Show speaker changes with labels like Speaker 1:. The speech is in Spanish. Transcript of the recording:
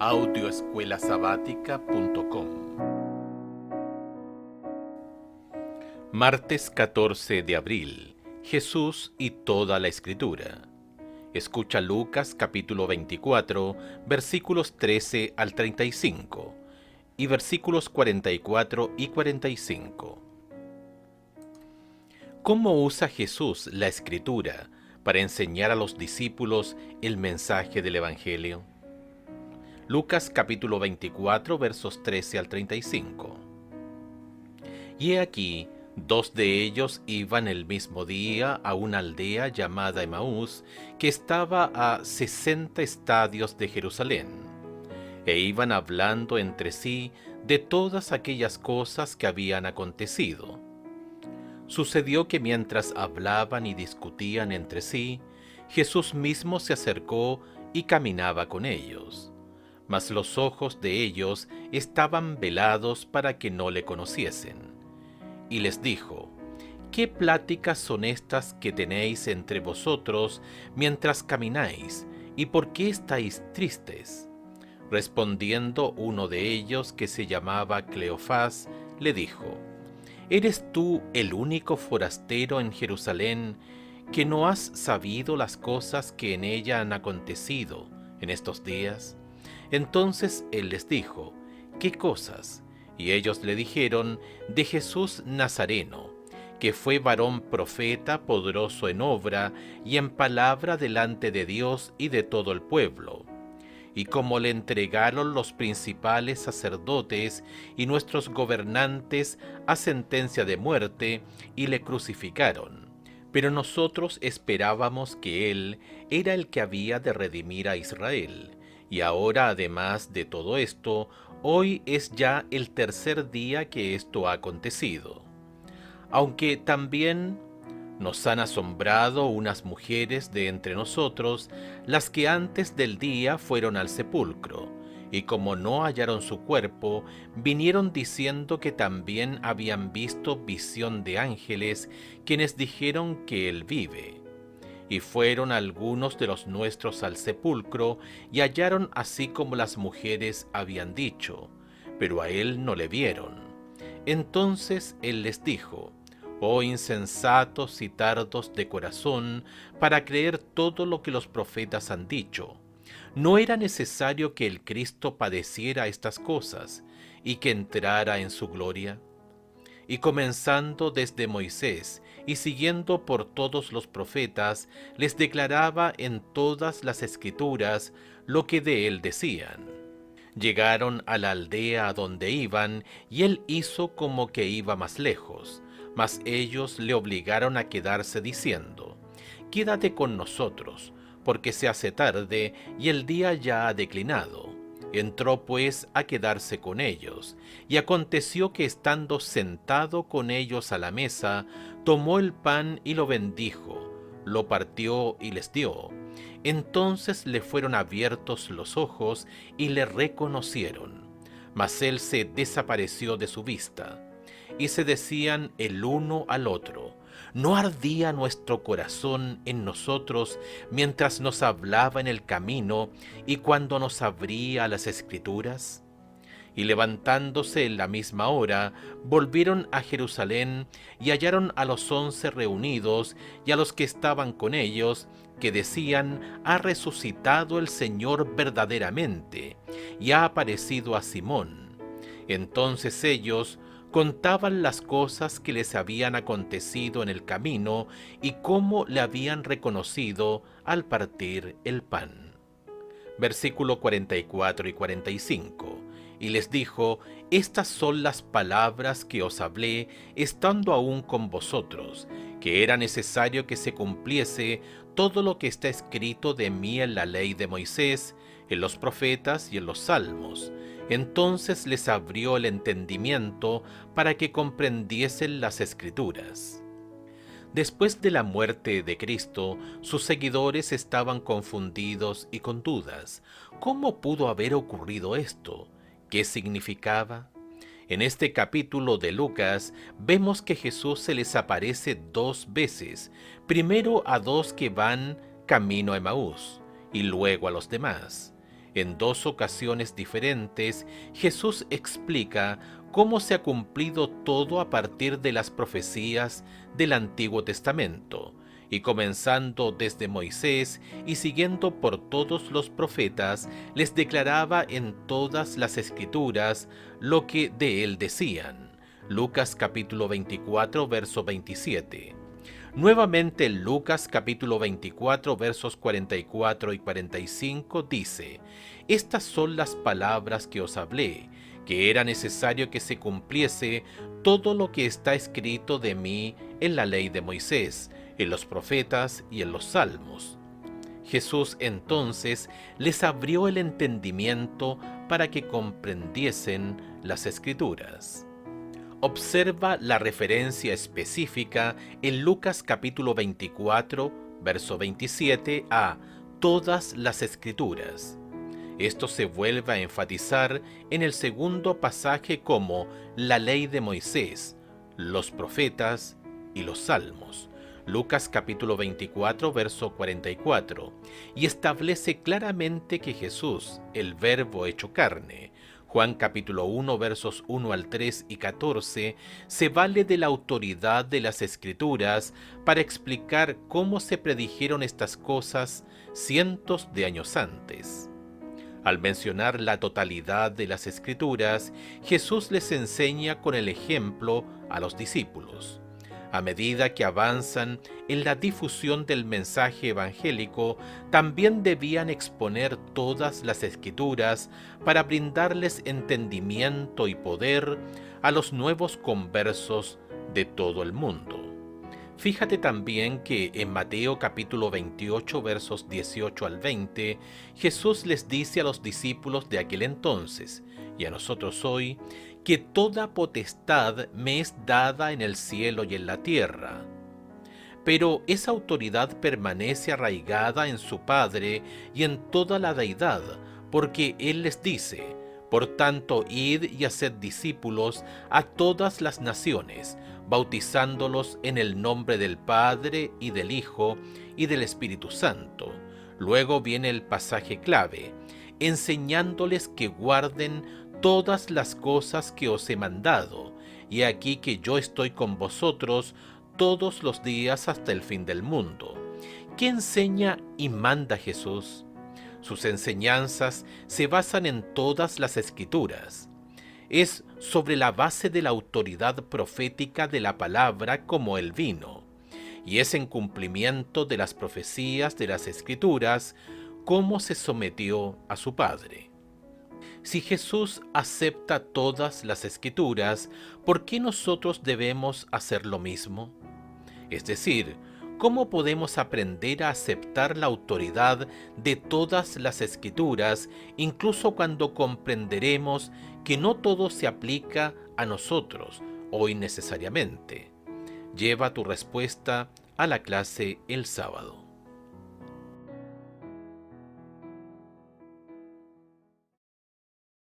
Speaker 1: audioescuelasabática.com. Martes 14 de abril. Jesús y toda la Escritura. Escucha Lucas capítulo 24, versículos 13 al 35 y versículos 44 y 45. ¿Cómo usa Jesús la Escritura para enseñar a los discípulos el mensaje del Evangelio? Lucas capítulo 24, versos 13 al 35. Y he aquí, dos de ellos iban el mismo día a una aldea llamada Emaús, que estaba a 60 estadios de Jerusalén, e iban hablando entre sí de todas aquellas cosas que habían acontecido. Sucedió que mientras hablaban y discutían entre sí, Jesús mismo se acercó y caminaba con ellos. Mas los ojos de ellos estaban velados para que no le conociesen. Y les dijo: ¿Qué pláticas son estas que tenéis entre vosotros mientras camináis? ¿Y por qué estáis tristes? Respondiendo uno de ellos, que se llamaba Cleofás, le dijo: ¿Eres tú el único forastero en Jerusalén que no has sabido las cosas que en ella han acontecido en estos días? Entonces él les dijo: ¿Qué cosas? Y ellos le dijeron: de Jesús Nazareno, que fue varón profeta, poderoso en obra y en palabra delante de Dios y de todo el pueblo. Y como le entregaron los principales sacerdotes y nuestros gobernantes a sentencia de muerte, y le crucificaron. Pero nosotros esperábamos que él era el que había de redimir a Israel. Y ahora, además de todo esto, hoy es ya el tercer día que esto ha acontecido. Aunque también nos han asombrado unas mujeres de entre nosotros, las que antes del día fueron al sepulcro, y como no hallaron su cuerpo, vinieron diciendo que también habían visto visión de ángeles, quienes dijeron que él vive. Y fueron algunos de los nuestros al sepulcro, y hallaron así como las mujeres habían dicho, pero a él no le vieron. Entonces él les dijo: Oh insensatos y tardos de corazón, para creer todo lo que los profetas han dicho. ¿No era necesario que el Cristo padeciera estas cosas, y que entrara en su gloria? Y comenzando desde Moisés y siguiendo por todos los profetas, les declaraba en todas las Escrituras lo que de él decían. Llegaron a la aldea a donde iban, y él hizo como que iba más lejos, mas ellos le obligaron a quedarse diciendo: Quédate con nosotros, porque se hace tarde y el día ya ha declinado. Entró pues a quedarse con ellos, y aconteció que estando sentado con ellos a la mesa, tomó el pan y lo bendijo, lo partió y les dio. Entonces le fueron abiertos los ojos y le reconocieron, mas él se desapareció de su vista. Y se decían el uno al otro: ¿no ardía nuestro corazón en nosotros mientras nos hablaba en el camino y cuando nos abría las Escrituras? Y levantándose en la misma hora, volvieron a Jerusalén, y hallaron a los 11 reunidos, y a los que estaban con ellos, que decían: ha resucitado el Señor verdaderamente, y ha aparecido a Simón. Entonces ellos contaban las cosas que les habían acontecido en el camino, y cómo le habían reconocido al partir el pan. Versículo 44 y 45. Y les dijo: Estas son las palabras que os hablé estando aún con vosotros, que era necesario que se cumpliese todo lo que está escrito de mí en la ley de Moisés, en los profetas y en los salmos. Entonces les abrió el entendimiento para que comprendiesen las Escrituras. Después de la muerte de Cristo, sus seguidores estaban confundidos y con dudas. ¿Cómo pudo haber ocurrido esto? ¿Qué significaba? En este capítulo de Lucas vemos que Jesús se les aparece 2 veces, primero a 2 que van camino a Emaús y luego a los demás. En dos ocasiones diferentes, Jesús explica cómo se ha cumplido todo a partir de las profecías del Antiguo Testamento, y comenzando desde Moisés y siguiendo por todos los profetas, les declaraba en todas las Escrituras lo que de él decían. Lucas capítulo 24, verso 27. Nuevamente en Lucas capítulo 24 versos 44 y 45 dice: Estas son las palabras que os hablé, que era necesario que se cumpliese todo lo que está escrito de mí en la ley de Moisés, en los profetas y en los salmos. Jesús entonces les abrió el entendimiento para que comprendiesen las Escrituras. Observa la referencia específica en Lucas capítulo 24, verso 27 a todas las Escrituras. Esto se vuelve a enfatizar en el segundo pasaje como la ley de Moisés, los profetas y los salmos. Lucas capítulo 24, verso 44, y establece claramente que Jesús, el Verbo hecho carne, Juan capítulo 1 versos 1 al 3 y 14, se vale de la autoridad de las Escrituras para explicar cómo se predijeron estas cosas cientos de años antes. Al mencionar la totalidad de las Escrituras, Jesús les enseña con el ejemplo a los discípulos. A medida que avanzan en la difusión del mensaje evangélico, también debían exponer todas las Escrituras para brindarles entendimiento y poder a los nuevos conversos de todo el mundo. Fíjate también que en Mateo capítulo 28 versos 18 al 20, Jesús les dice a los discípulos de aquel entonces, y a nosotros hoy, que toda potestad me es dada en el cielo y en la tierra. Pero esa autoridad permanece arraigada en su Padre y en toda la deidad, porque Él les dice: por tanto, id y haced discípulos a todas las naciones, bautizándolos en el nombre del Padre y del Hijo y del Espíritu Santo. Luego viene el pasaje clave: enseñándoles que guarden todas las cosas que os he mandado, y aquí que yo estoy con vosotros todos los días hasta el fin del mundo. ¿Qué enseña y manda Jesús? Sus enseñanzas se basan en todas las Escrituras. Es sobre la base de la autoridad profética de la palabra como el vino, y es en cumplimiento de las profecías de las Escrituras como se sometió a su Padre. Si Jesús acepta todas las Escrituras, ¿por qué nosotros debemos hacer lo mismo? Es decir, ¿cómo podemos aprender a aceptar la autoridad de todas las Escrituras, incluso cuando comprenderemos que no todo se aplica a nosotros o innecesariamente? Lleva tu respuesta a la clase el sábado.